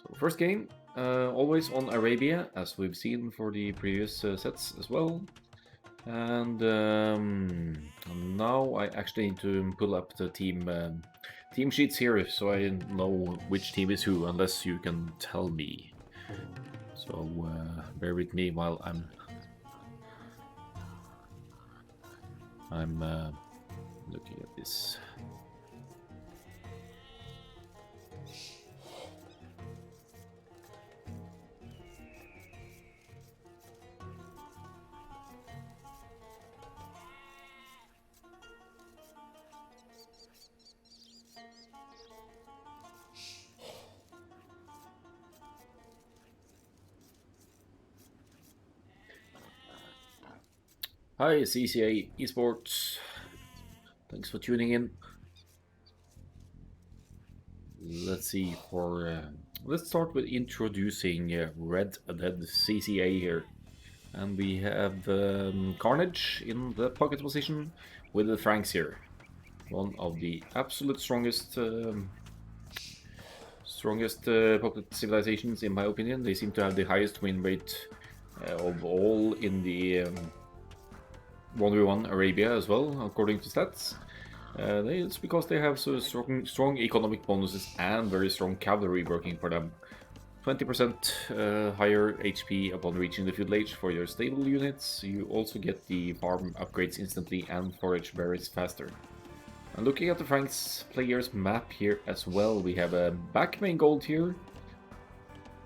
So first game, always on Arabia, as we've seen for the previous sets as well. And now I actually need to pull up the team sheets here, so I know which team is who, unless you can tell me. So bear with me while I'm looking at this. Hi, CCA Esports. Thanks for tuning in. Let's see. Let's start with introducing Red Dead CCA here, and we have Carnage in the pocket position with the Franks here. One of the absolute strongest pocket civilizations, in my opinion. They seem to have the highest win rate of all in the 1v1 Arabia as well, according to stats. It's because they have so strong economic bonuses and very strong cavalry working for them. 20% higher HP upon reaching the field age for your stable units. You also get the farm upgrades instantly and forage berries faster. And looking at the Franks players map here as well, we have a back main gold here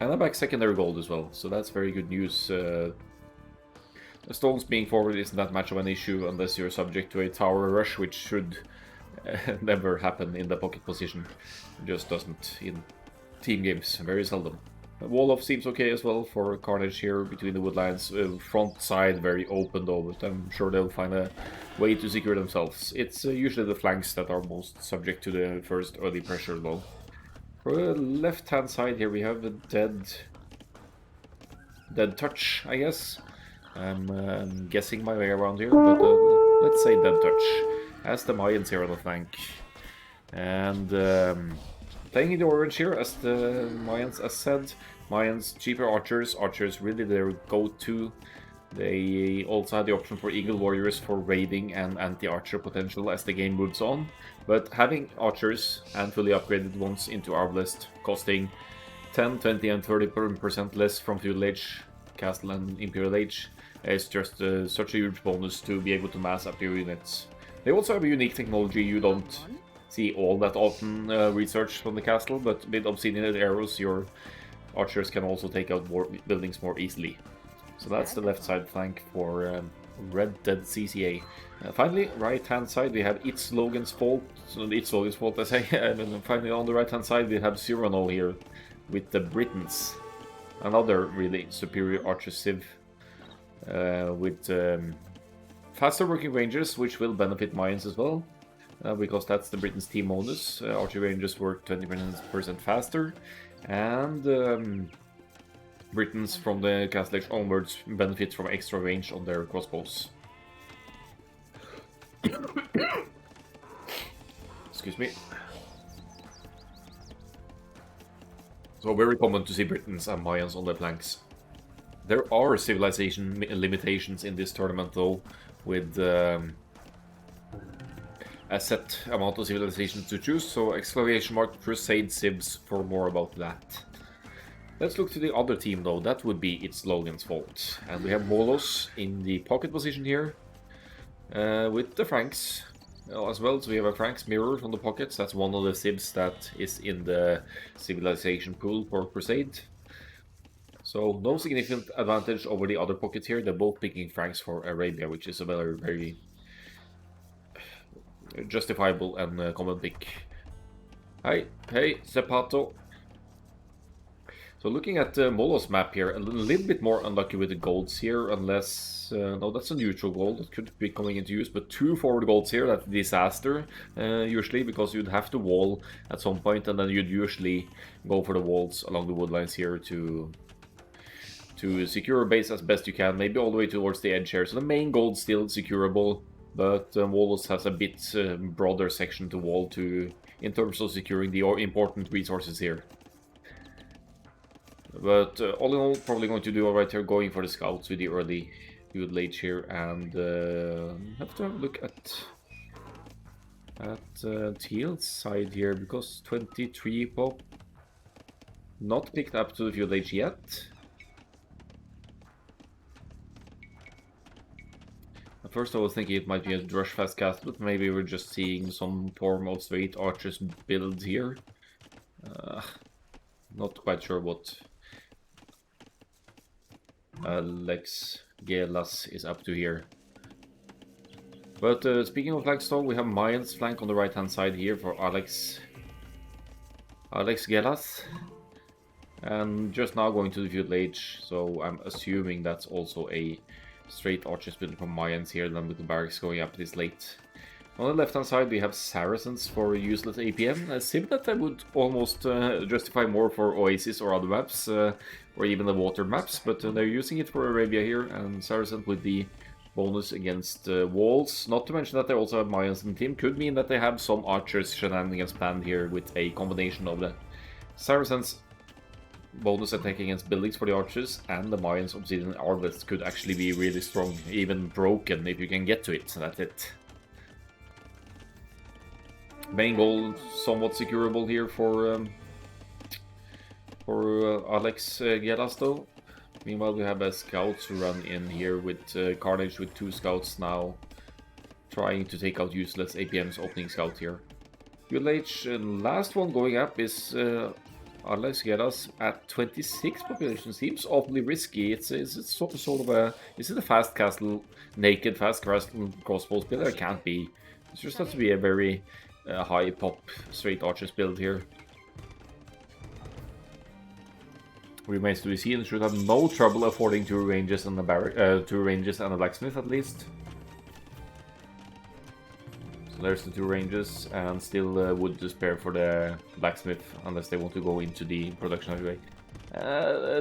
and a back secondary gold as well, so that's very good news. The stones being forward isn't that much of an issue unless you're subject to a tower rush, which should never happen in the pocket position. It just doesn't in team games, very seldom. Wall of seems okay as well for Carnage here between the woodlands. Front side very open though, but I'm sure they'll find a way to secure themselves. It's usually the flanks that are most subject to the first early pressure though. For the left hand side here we have a dead touch, I guess. I'm guessing my way around here, but let's say dead touch. As the Mayans here on the flank. And playing in the orange here, as the Mayans as said. Mayans, cheaper archers. Archers really their go-to. They also had the option for Eagle Warriors for raiding and anti-archer potential as the game moves on. But having archers and fully upgraded ones into our list, costing 10, 20 and 30% less from Feudal Age, Castle and Imperial Age, is just such a huge bonus to be able to mass up your units. They also have a unique technology you don't see all that often researched from the castle, but with obsidian arrows your archers can also take out more buildings more easily. So that's the left side flank for Red Dead CCA. Finally, right hand side we have It's Logan's Fault. So it's Logan's Fault I say. And then finally on the right hand side we have Cyrano here with the Britons. Another really superior archer civ with faster working ranges, which will benefit Mayans as well, because that's the Britain's team bonus. Archer ranges work 20% faster, and Britons from the Castle Age onwards benefit from extra range on their crossbows. Excuse me. So very common to see Britons and Mayans on the flanks. There are civilization limitations in this tournament though, with a set amount of civilizations to choose, so exclamation mark Crusade civs for more about that. Let's look to the other team though, that would be It's Logan's Fault. And we have Molos in the pocket position here, with the Franks as well. So we have a Franks mirror on the pockets, that's one of the civs that is in the civilization pool for Crusade. So no significant advantage over the other pockets here. They're both picking Franks for Arabia, which is a very, very justifiable and common pick. Hey, Zapato. So looking at the Molos map here, a little bit more unlucky with the golds here, unless... no, that's a neutral gold that could be coming into use, but 2 forward golds here, that's a disaster, usually, because you'd have to wall at some point, and then you'd usually go for the walls along the woodlines here to secure a base as best you can, maybe all the way towards the edge here. So the main gold's still secureable, but Molos has a bit broader section to wall to in terms of securing the important resources here. But all in all, probably going to do alright here, going for the scouts with the early field late here, and have to have a look at Teal's side here, because 23 pop not picked up to the field age yet. At first I was thinking it might be a Drush fast cast, but maybe we're just seeing some form of straight archers build here. Not quite sure what Lex Gelas is up to here. But speaking of flanks though, we have Mayan's flank on the right hand side here for Alex Gelas. And just now going to the field age, so I'm assuming that's also a straight archers build from Mayans here, then with the barracks going up this late. On the left hand side we have Saracens for useless APM, a sim that I would almost justify more for Oasis or other maps, or even the water maps, but they're using it for Arabia here, and Saracen with the bonus against walls. Not to mention that they also have Mayans in the team, could mean that they have some archers shenanigans planned here with a combination of the Saracens bonus attack against buildings for the archers, and the Mayans Obsidian Harvest could actually be really strong, even broken if you can get to it. So that's it. Main goal somewhat securable here for Alex Gelas though. Meanwhile we have a scouts run in here with Carnage with 2 scouts now, trying to take out useless APM's opening scout here. ULH last one going up is Alex Gelas at 26 population. Seems awfully risky. It's sort of a... Is it a fast castle, naked fast castle crossbows build? It can't be. It just has to be a very high pop straight archers build here. Remains to be seen. Should have no trouble affording 2 ranges and a 2 ranges and a blacksmith at least. So there's the 2 ranges, and still wood to spare for the blacksmith, unless they want to go into the production highway.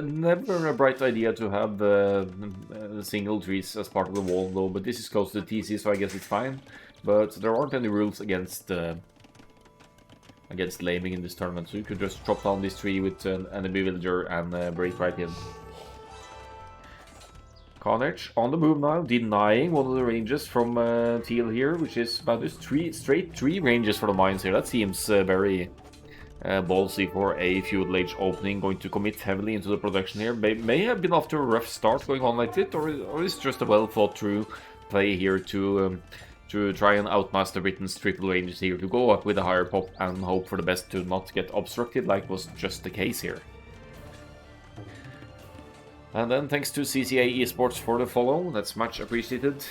Never a bright idea to have single trees as part of the wall though, but this is close to the TC, so I guess it's fine. But there aren't any rules against laming in this tournament, so you could just chop down this tree with an enemy villager and break right in. Carnage on the move now, denying one of the ranges from Teal here, which is about this straight 3 ranges for the mines here. That seems very ballsy for a feudal age opening, going to commit heavily into the production here. May have been off to a rough start going on like this, or is just a well thought through play here to try and outmaster Britain's triple ranges here, to go up with a higher pop and hope for the best to not get obstructed like was just the case here. And then thanks to CCA Esports for the follow, that's much appreciated.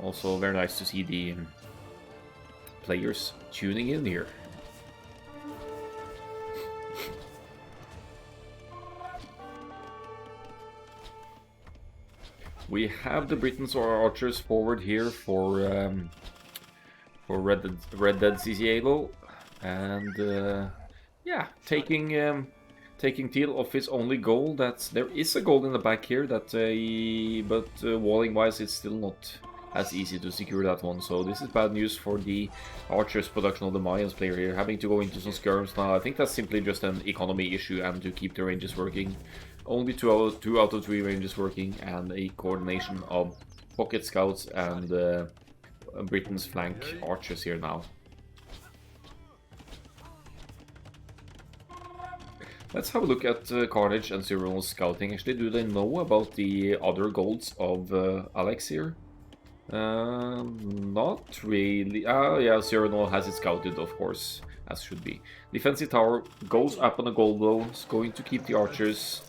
Also very nice to see the players tuning in here. We have the Britons or archers forward here for Red Dead CCA though, and yeah, taking Teal off his only goal. There is a goal in the back here that, but walling wise, it's still not as easy to secure that one. So this is bad news for the archers production of the Mayans player here, having to go into some skirms now. I think that's simply just an economy issue and to keep the ranges working. Only 2 out of 3 ranges working, and a coordination of pocket scouts and Britain's flank archers here now. Let's have a look at Carnage and Cyril's scouting. Actually, do they know about the other goals of Alex here? Not really. Ah, yeah, Cyril has it scouted, of course, as should be. Defensive tower goes up on a gold blow. It's going to keep the archers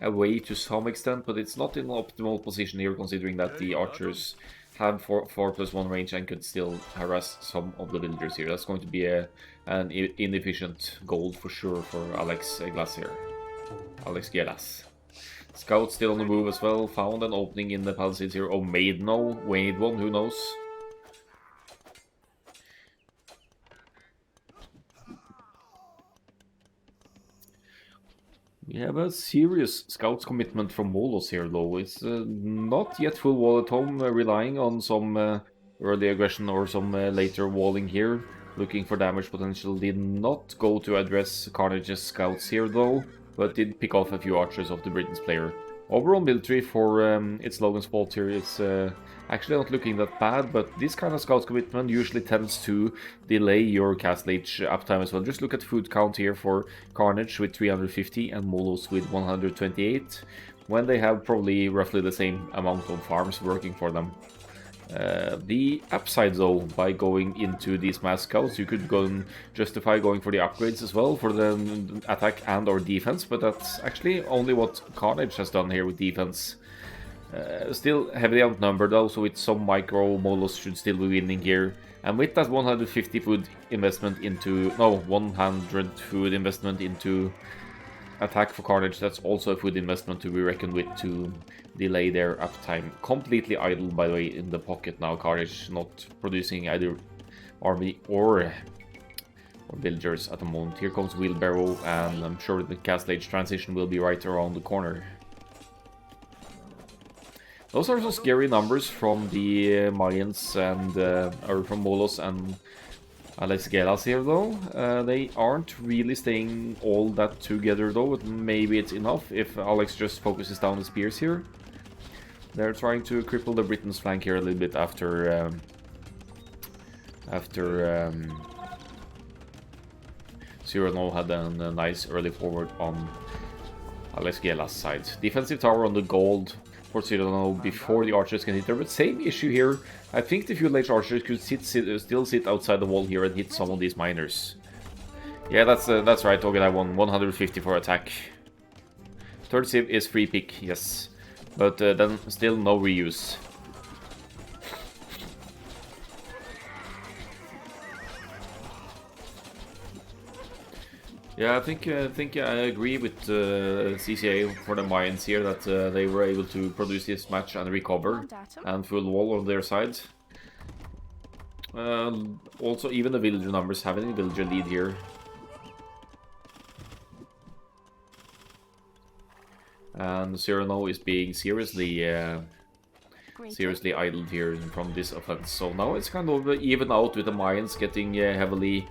away to some extent, but it's not in an optimal position here, considering that the archers have 4+1 range and could still harass some of the villagers here. That's going to be an inefficient gold for sure for Alex Gelas. Scout still on the move as well. Found an opening in the palisades here. Oh, made one, who knows? We have a serious scouts commitment from Molos here though. It's not yet full wall at home, relying on some early aggression or some later walling here. Looking for damage potential. Did not go to address Carnage's scouts here though. but did pick off a few archers of the Britain's player. Overall military for its Logan's fault here is actually not looking that bad, but this kind of scout commitment usually tends to delay your Castle Age uptime as well. Just look at food count here for Carnage with 350 and Molos with 128, when they have probably roughly the same amount of farms working for them. The upside though, by going into these mass scouts, you could go and justify going for the upgrades as well for the attack and or defense, but that's actually only what Carnage has done here with defense. Still heavily outnumbered though, so with some micro, Molos should still be winning here. And with that 150 food investment into, no, 100 food investment into attack for Carnage, that's also a food investment to be reckoned with to delay their uptime. Completely idle, by the way, in the pocket now. Carnage not producing either army or villagers at the moment. Here comes Wheelbarrow, and I'm sure the Castle Age transition will be right around the corner. Those are some scary numbers from the Mayans and or from Molos and Alex Gelas here though. They aren't really staying all that together though, but maybe it's enough if Alex just focuses down the spears here. They're trying to cripple the Britain's flank here a little bit after Cyrano had a nice early forward on Alex Gelas' side. Defensive tower on the gold for Cyrano before the archers can hit there, but same issue here. I think the feudal age archers could still sit outside the wall here and hit some of these miners. Yeah, that's right, Logan. I won 150 for attack. Third civ is free pick, yes, but then still no reuse. Yeah, I think I agree with CCA for the Mayans here that they were able to produce this match and recover, and full wall on their side. Also, even the villager numbers having a villager lead here. And Cyrano is being seriously idled here from this offense. So now it's kind of even out with the Mayans getting heavily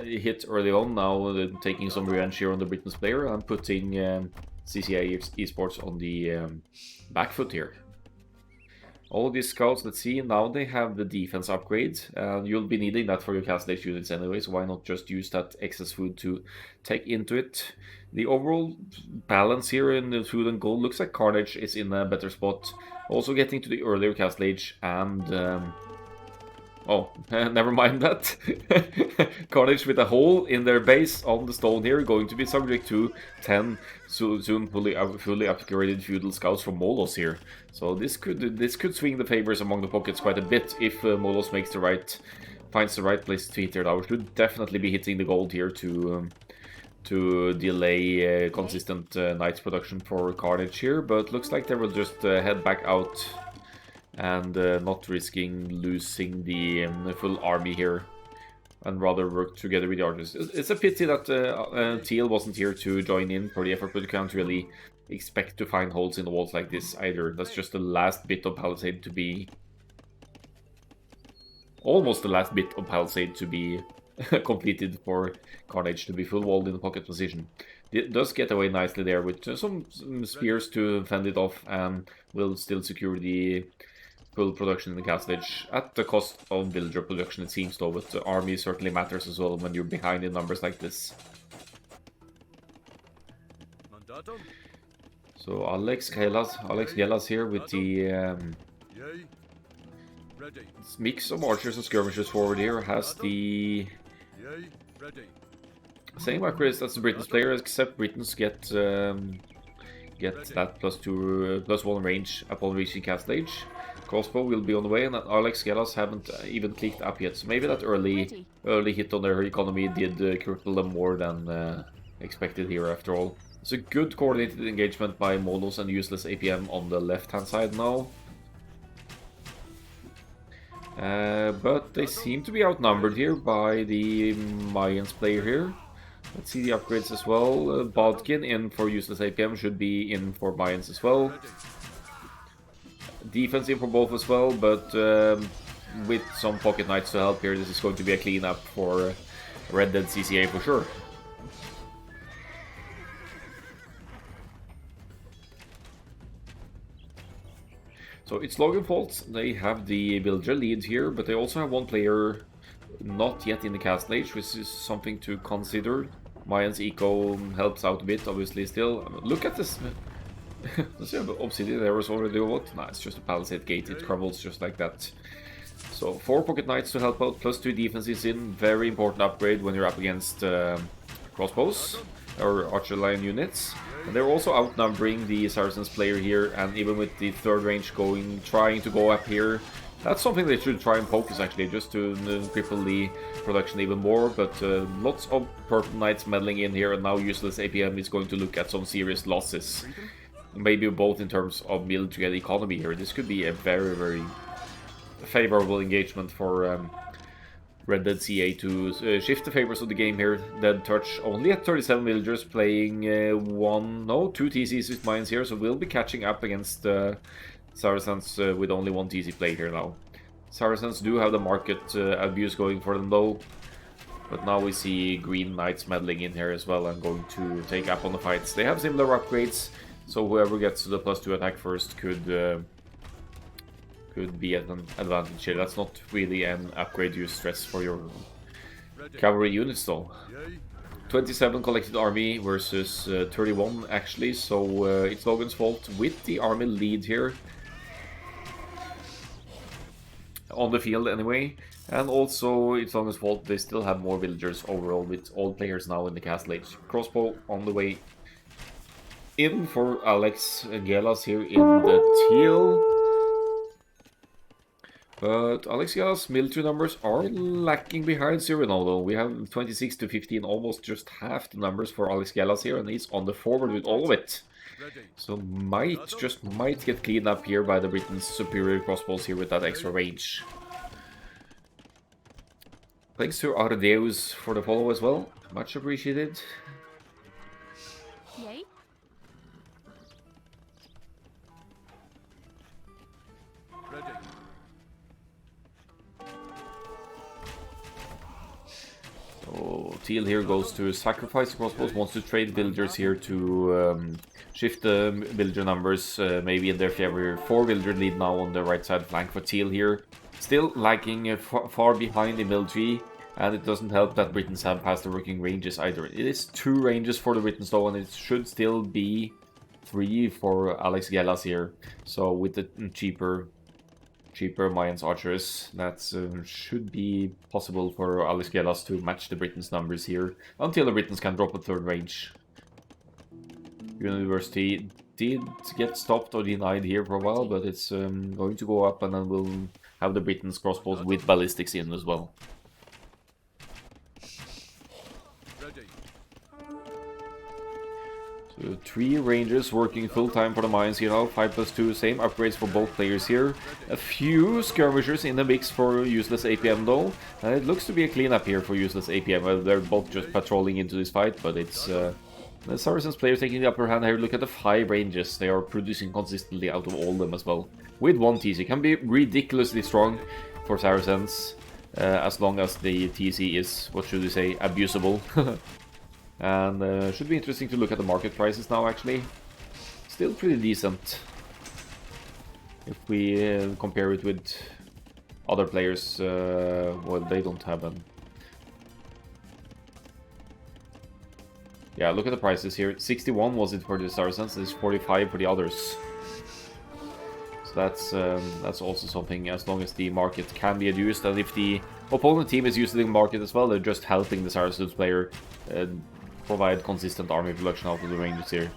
hit early on, now taking some revenge here on the Britain's player and putting CCA Esports on the back foot here. All of these scouts, let's see, now they have the defense upgrade, and you'll be needing that for your Castle Age units anyway, so why not just use that excess food to take into it. The overall balance here in the food and gold looks like Carnage is in a better spot, also getting to the earlier Castle Age, and oh, never mind that. Carnage with a hole in their base on the stone here, going to be subject to 10 soon fully upgraded feudal scouts from Molos here. So this could swing the favors among the pockets quite a bit if Molos finds the right place to hit their tower. Should definitely be hitting the gold here to delay consistent knights production for Carnage here, but looks like they will just head back out and not risking losing the full army here, and rather work together with the archers. It's a pity that Teal wasn't here to join in for the effort, but you can't really expect to find holes in the walls like this either. That's just the last bit of palisade to be... almost the last bit of palisade to be completed for Carnage to be full walled in the pocket position. It does get away nicely there with some spears to fend it off, and will still secure the full production in the Castle Age at the cost of villager production, it seems though, but the army certainly matters as well when you're behind in numbers like this. So Alex Gelas here with the mix of archers and skirmishers forward here, has the same upgrades as the Britain's player, except Britons get that +1 range upon reaching Castle Age. Crossbow will be on the way, and Alex Gelas haven't even clicked up yet, so maybe that early hit on their economy did cripple them more than expected here after all. It's a good coordinated engagement by Molos and useless APM on the left hand side now. But they seem to be outnumbered here by the Mayans player here. Let's see the upgrades as well. Bodkin in for useless APM, should be in for Mayans as well. Defensive for both as well, but with some pocket knights to help here, this is going to be a cleanup for Red Dead CCA for sure. So it's Logan fault. They have the villager lead here, but they also have one player not yet in the castle age, which is something to consider. Mayan's eco helps out a bit, obviously, still. Look at this. Does it have obsidian arrows already or what? Nah, it's just a palisade gate. It crumbles just like that. So 4 pocket knights to help out, plus 2 defenses in. Very important upgrade when you're up against crossbows or archer line units. And they're also outnumbering the Saracens player here, and even with the third range trying to go up here, that's something they should try and focus actually, just to cripple the production even more. But lots of purple knights meddling in here, and now useless APM is going to look at some serious losses. Maybe both in terms of military and economy here. This could be a very, very favorable engagement for Red Dead CA to shift the favors of the game here. Dead Touch only at 37 villagers, playing 2 TCs with mines here, so we'll be catching up against Saracens with only 1 TC play here now. Saracens do have the market abuse going for them though, but now we see Green Knights meddling in here as well and going to take up on the fights. They have similar upgrades, so whoever gets to the +2 attack first could be at an advantage here. That's not really an upgrade you stress for your cavalry units though. 27 collected army versus 31 actually, so it's Logan's fault with the army lead here. On the field anyway, and also it's Logan's fault they still have more villagers overall with all players now in the castle age. Crossbow on the way in for Alex Gelas here in the teal. But Alex Gelas' military numbers are lacking behind Cyrano though. We have 26 to 15, almost just half the numbers for Alex Gelas here, and he's on the forward with all of it. So just might get cleaned up here by the Britain's superior crossbows here with that extra range. Thanks to Ardeus for the follow as well. Much appreciated. Yay. So Teal here goes to sacrifice crossbows, wants to trade villagers here to shift the villager numbers, maybe in their favor. 4 villager lead now on the right side flank for Teal here. Still lagging far behind in military, and it doesn't help that Britons have past the working ranges either. It is 2 ranges for the Britons though, and it should still be 3 for Alex Gelas here. So with the cheaper Mayans archers, that should be possible for Alex Gelas to match the Britons' numbers here, until the Britons can drop a 3rd range. University did get stopped or denied here for a while, but it's going to go up, and then we'll have the Britons' crossbows with ballistics in as well. So 3 rangers working full time for the mines here now, 5+2, same upgrades for both players here. A few skirmishers in the mix for useless APM though, and it looks to be a cleanup here for useless APM. Well, they're both just patrolling into this fight, but it's the Saracens players taking the upper hand here. Look at the 5 ranges, they are producing consistently out of all of them as well. With 1 TC, can be ridiculously strong for Saracens, as long as the TC is, what should we say, abusable. And should be interesting to look at the market prices now actually. Still pretty decent if we compare it with other players. Well, they don't have them. Yeah, look at the prices here. 61 was it for the Saracens, it's 45 for the others. So that's also something, as long as the market can be adduced, and if the opponent team is using the market as well, they're just helping the Saracens player provide consistent army production out of the ranges here.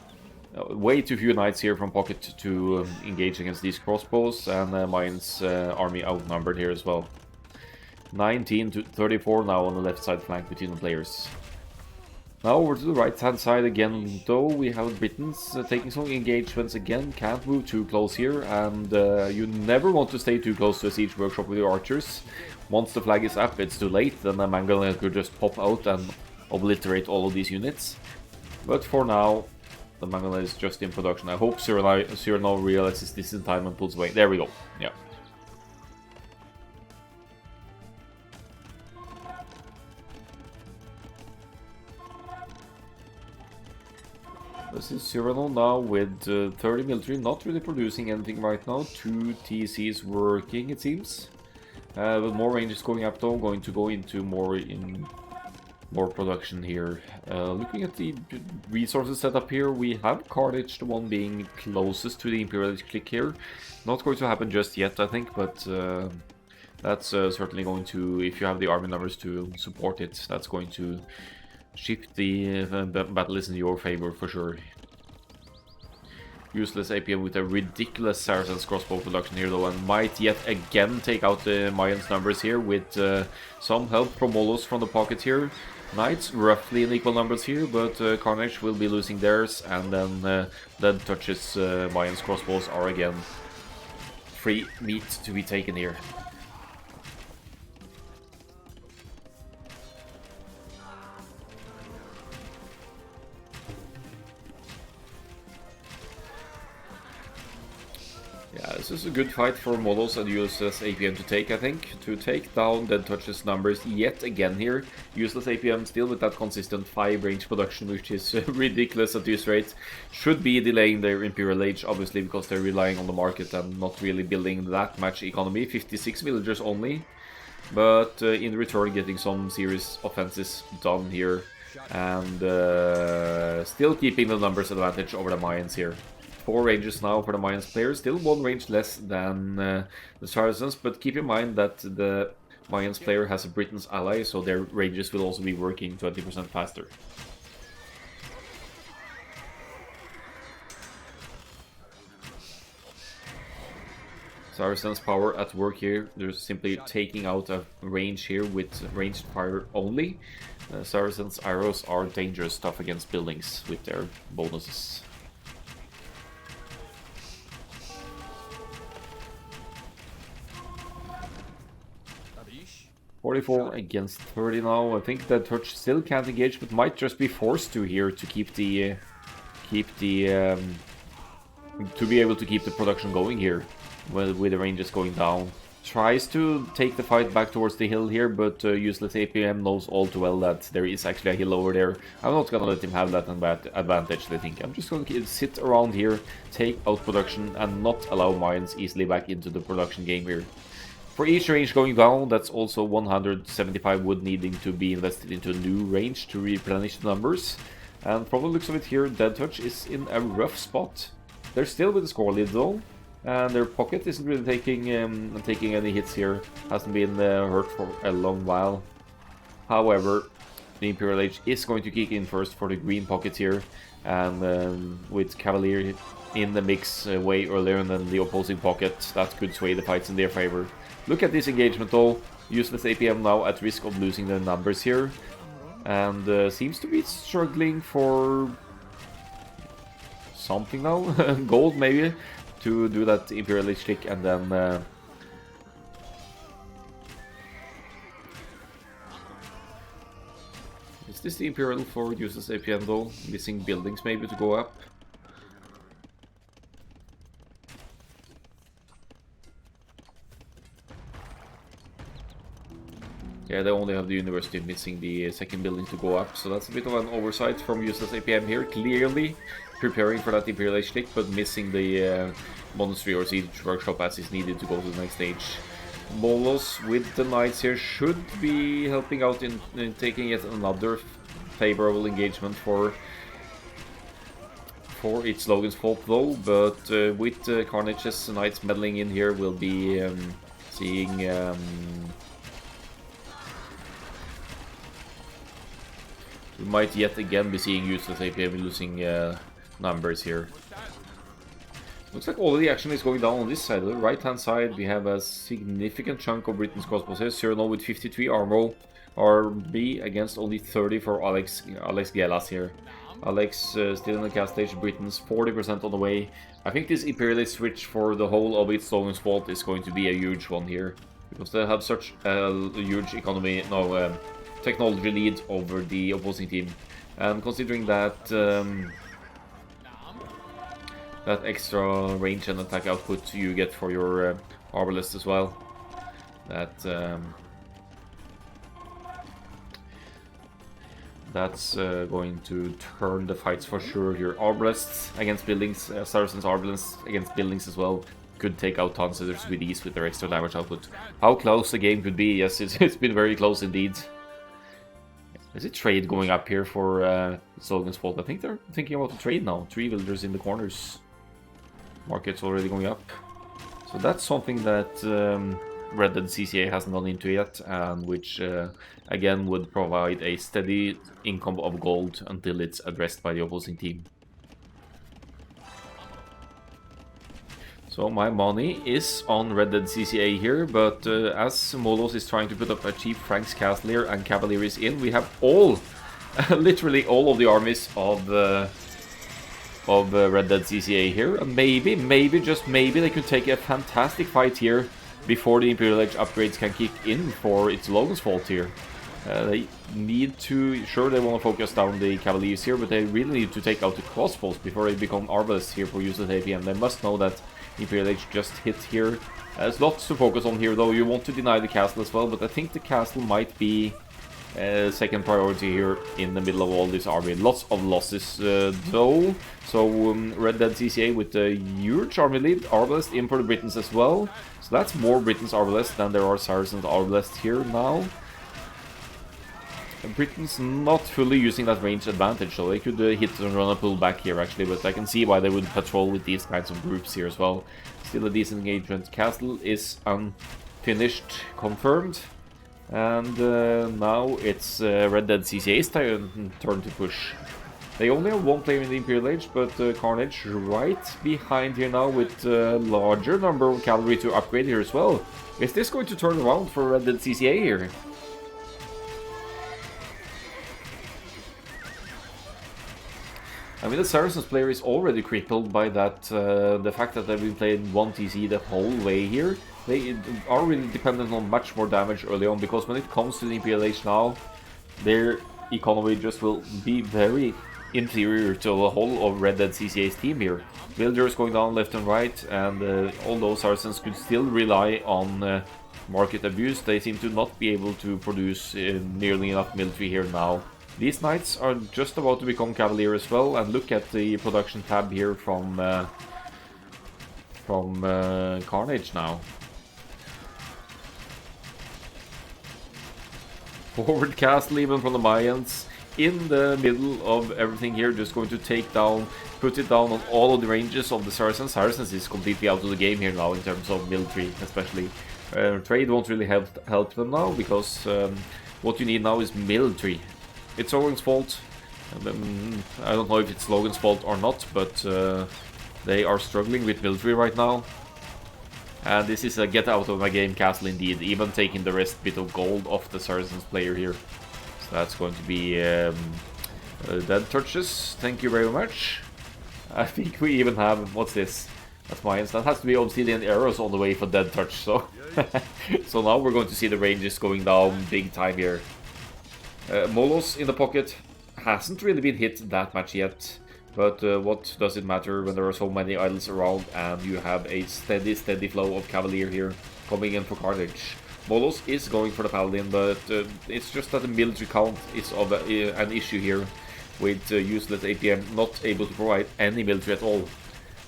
Way too few knights here from pocket to engage against these crossbows, and Mayans army outnumbered here as well. 19 to 34 now on the left side flank between the players. Now over to the right hand side again though, we have Britons taking some engagements again, can't move too close here, and you never want to stay too close to a siege workshop with your archers. Once the flag is up, it's too late, then the Mangal could just pop out and obliterate all of these units. But for now, the Mangal is just in production. I hope Cyrano realizes this in time and pulls away. There we go. Yeah. This is Cyrano now with 30 military, not really producing anything right now. 2 TCs working, it seems. With more ranges going up though, going to go into more production here. Looking at the resources set up here, we have Carnage, the one being closest to the Imperialist click here. Not going to happen just yet, I think, but that's certainly going to, if you have the army numbers to support it, that's going to shift the battle is in your favor for sure. Useless APM with a ridiculous Saracen's crossbow production here though, and might yet again take out the Mayans numbers here with some help from Molos from the pocket here. Knights roughly in equal numbers here, but Carnage will be losing theirs, and then Dead Touch's Mayans crossbows are again free meat to be taken here. Yeah, this is a good fight for Molos and Useless APM to take, I think. To take down Dead Touch's numbers yet again here. Useless APM still with that consistent 5 range production, which is ridiculous at this rate. Should be delaying their Imperial Age, obviously, because they're relying on the market and not really building that much economy. 56 villagers only. But in return getting some serious offenses done here. And still keeping the numbers advantage over the Mayans here. 4 ranges now for the Mayans players, still 1 range less than the Saracens, but keep in mind that the Mayans player has a Britain's ally, so their ranges will also be working 20% faster. Saracen's power at work here, they're simply taking out a range here with ranged fire only. Saracen's arrows are dangerous stuff against buildings with their bonuses. 44 against 30 now. I think that Touch still can't engage, but might just be forced to here to keep the to be able to keep the production going here with the ranges going down. Tries to take the fight back towards the hill here, but Useless APM knows all too well that there is actually a hill over there. I'm not gonna let him have that advantage, I think. I'm just gonna sit around here, take out production, and not allow mines easily back into the production game here. For each range going down, that's also 175 wood needing to be invested into a new range to replenish the numbers. And from the looks of it here, Dead Touch is in a rough spot. They're still with the score lead though, and their pocket isn't really taking any hits here. Hasn't been hurt for a long while. However, the Imperial Age is going to kick in first for the green pocket here, and with Cavalier in the mix way earlier than the opposing pocket, that could sway the fights in their favor. Look at this engagement though. Useless APM now at risk of losing their numbers here, and seems to be struggling for something now. Gold maybe, to do that Imperial Age trick, and then is this the Imperial for Useless APM though? Missing buildings maybe to go up. Yeah, they only have the University missing the second building to go up, so that's a bit of an oversight from Useless APM here. Clearly preparing for that Imperial Age stick, but missing the Monastery or Siege Workshop as is needed to go to the next stage. Molos with the Knights here should be helping out in taking yet another favorable engagement for its Logan's fault though, but with Carnage's Knights meddling in here, we'll be seeing... we might yet again be seeing Useless APM losing numbers here. Looks like all of the action is going down on this side. On the right hand side we have a significant chunk of Britain's crossbows here. Cyrano with 53 armor, RB against only 30 for Alex Gelas here. Alex still in the cast stage, Britain's 40% on the way. I think this Imperialist switch for the whole of its Logan's fault is going to be a huge one here, because they have such a huge economy, technology lead over the opposing team, and considering that that extra range and attack output you get for your arbalest as well, that That's going to turn the fights for sure here. Arbalests against buildings, Saracens Arbalests against buildings as well. Could take out Tonsitters with ease with their extra damage output. How close the game could be, yes, it's been very close indeed. Is it trade going up here for Logan's fault? I think they're thinking about the trade now. 3 villagers in the corners. Market's already going up. So that's something that Red Dead CCA hasn't gone into yet, and which again would provide a steady income of gold until it's addressed by the opposing team. So my money is on Red Dead CCA here, but as Molos is trying to put up a cheap Frank's Castle here and Cavalier is in, we have all, literally all of the armies of Red Dead CCA here, and maybe, just maybe they could take a fantastic fight here before the Imperial Age upgrades can kick in for its Logan's fault here. They need to, sure they want to focus down the Cavaliers here, but they really need to take out the crossbows before they become Arbalists here for use at APM. They must know that Imperial Age just hit here. There's lots to focus on here though. You want to deny the castle as well, but I think the castle might be second priority here in the middle of all this army. Lots of losses though. So Red Dead CCA with the huge army lead. Arbalest in for the Britons as well. So that's more Britons Arbalest than there are Saracens Arbalest here now. Britain's not fully using that range advantage, so they could hit and run a pull back here actually, but I can see why they would patrol with these kinds of groups here as well. Still a decent engagement. Castle is unfinished, confirmed, and now it's Red Dead CCA's turn to push. They only have one player in the Imperial Age, but Carnage right behind here now with a larger number of cavalry to upgrade here as well. Is this going to turn around for Red Dead CCA here? I mean, the Saracens player is already crippled by that, the fact that they've been playing 1 TC the whole way here. They are really dependent on much more damage early on, because when it comes to the Imperial Age now, their economy just will be very inferior to the whole of Red Dead CCA's team here. Villagers going down left and right, and although Saracens could still rely on market abuse, they seem to not be able to produce nearly enough military here now. These knights are just about to become Cavalier as well, and look at the production tab here from Carnage now. Forward castle even from the Mayans, in the middle of everything here, just going to take down, put it down on all of the ranges of the Saracens. Saracens is completely out of the game here now in terms of military, especially. Trade won't really help them now, because what you need now is military. It's Logan's fault. I don't know if it's Logan's fault or not, but they are struggling with military right now. And this is a get out of my game castle indeed, even taking the rest bit of gold off the Saracens player here. So that's going to be dead touches. Thank you very much. I think we even have, what's this? That's mine. That has to be obsidian arrows on the way for dead touch. So, so now we're going to see the ranges going down big time here. Molos in the pocket hasn't really been hit that much yet, but what does it matter when there are so many idols around and you have a steady flow of Cavalier here coming in for Carnage. Molos is going for the Paladin, but it's just that the military count is of an issue here, with useless APM not able to provide any military at all.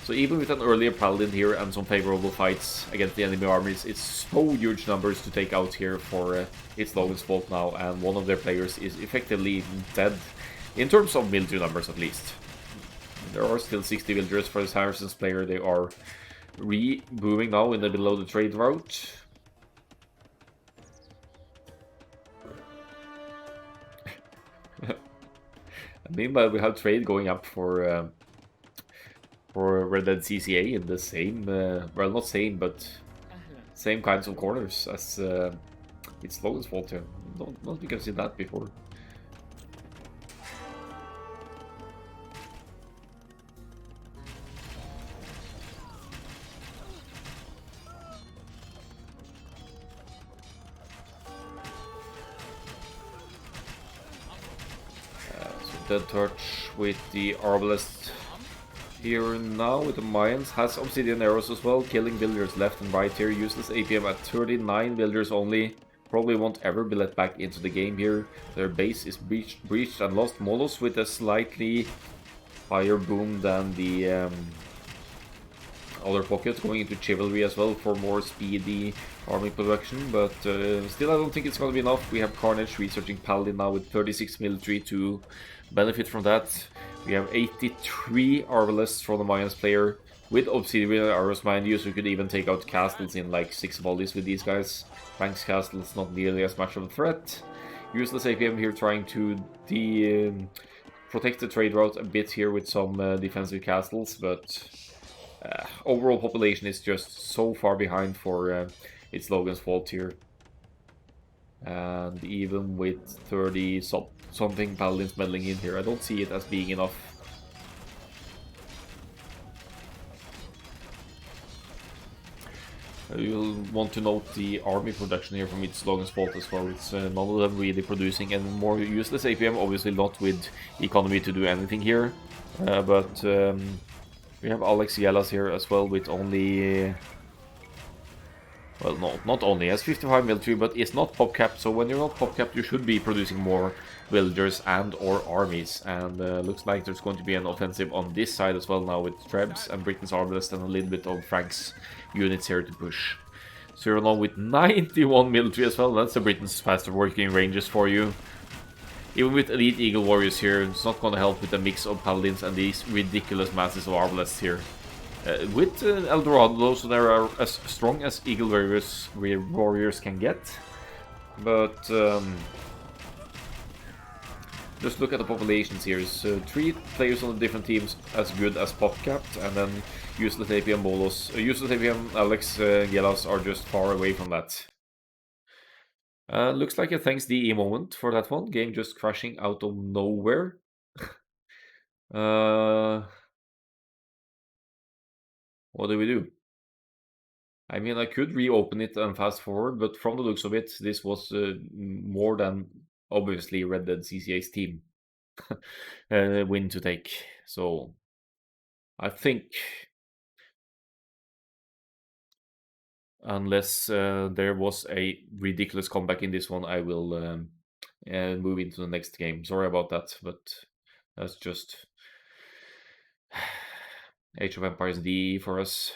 So even with an earlier Paladin here and some favorable fights against the enemy armies, it's so huge numbers to take out here for it's Logan's fault now, and one of their players is effectively dead, in terms of military numbers at least. There are still 60 villagers for the Saracens player. They are re-booming now in the middle of the trade route. Meanwhile, we have trade going up for Red Dead CCA in the same, well, not same, but same kinds of corners as it's Logan's fault here. Don't think I've seen that before. So dead touch with the Arbalest here now with the Mayans, has obsidian arrows as well, killing villagers left and right here. Useless APM at 39 villagers only. probably won't ever be let back into the game here. Their base is breached and lost. Molos with a slightly higher boom than the other pocket, going into Chivalry as well for more speedy army production, but still I don't think it's going to be enough. We have Carnage researching Paladin now with 36 military to benefit from that. We have 83 Arbalest from the Mayans player with Obsidian arrows, mind you, so we could even take out castles in like 6 volleys with these guys. Banks castles not nearly as much of a threat. Useless APM here trying to protect the trade route a bit here with some defensive castles, but overall population is just so far behind for it's Logan's fault here. And even with 30 something paladins meddling in here, I don't see it as being enough. You'll want to note the army production here from its Logan's fault as well. It's none of them really producing any more useless APM, obviously not with economy to do anything here. But we have Alex Yelas here as well with only... Well, no, not only has 55 military, but is not pop capped. So when you're not pop capped, you should be producing more villagers and or armies. And looks like there's going to be an offensive on this side as well now with Trebs and Britain's Arbalest and a little bit of Frank's units here to push. So you're now with 91 military as well. That's the Britain's faster working ranges for you. Even with elite Eagle Warriors here, it's not going to help with a mix of Paladins and these ridiculous masses of Arbalests here. With Eldorado, so they are as strong as Eagle Warriors can get. But just look at the populations here. So 3 players on the different teams as good as pop-capped, and then useless APM Bolos, useless APM Alex Gelas are just far away from that. Looks like a thanks DE moment for that one. Game just crashing out of nowhere. What do we do? I mean, I could reopen it and fast forward, but from the looks of it, this was more than obviously Red Dead CCA's team win to take. So I think, unless there was a ridiculous comeback in this one, I will move into the next game. Sorry about that, but that's just Age of Empires D for us.